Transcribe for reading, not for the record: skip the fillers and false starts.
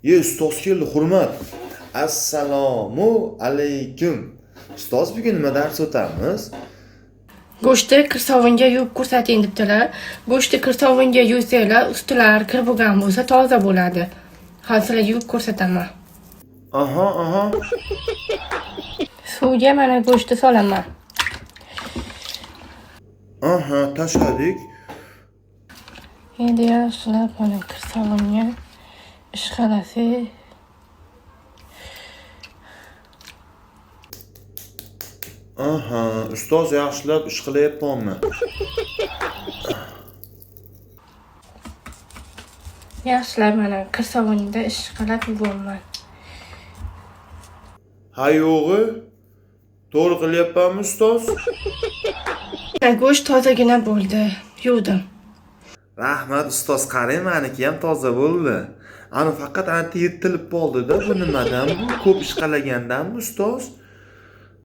Ustoz keldi, hurmat. Assalomu alaykum. Ustoz, bugun nima dars o'tamiz? Go'shtni kirsovinga yuvib ko'rsating debdilar. Go'shtni kirsovinga yuvsanglar, ustilar kir bo'lgan bo'lsa toza bo'ladi. Hozir yuvib ko'rsataman. Aha. Suvga mana go'shtni solaman. Aha, tashladik. Endi yaxshilab mana kirsovinga ishqalasak. Aha, ustoz yaxshilab ish qilyapmanmi? Yaxshilab mana kirsovinda ishqalab yuvaman. Ha yo'g'i? To'g'ri qilyapmanmi ustoz? Go'sht tozagina bo'ldi. Yuvdim. Rahmat ustoz, qarang, meniki ham toza bo'ldi. Ani faqat anti yirtilib qoldi-da, bu nimadan bu? Ko'p ishqalagandanmi ustoz?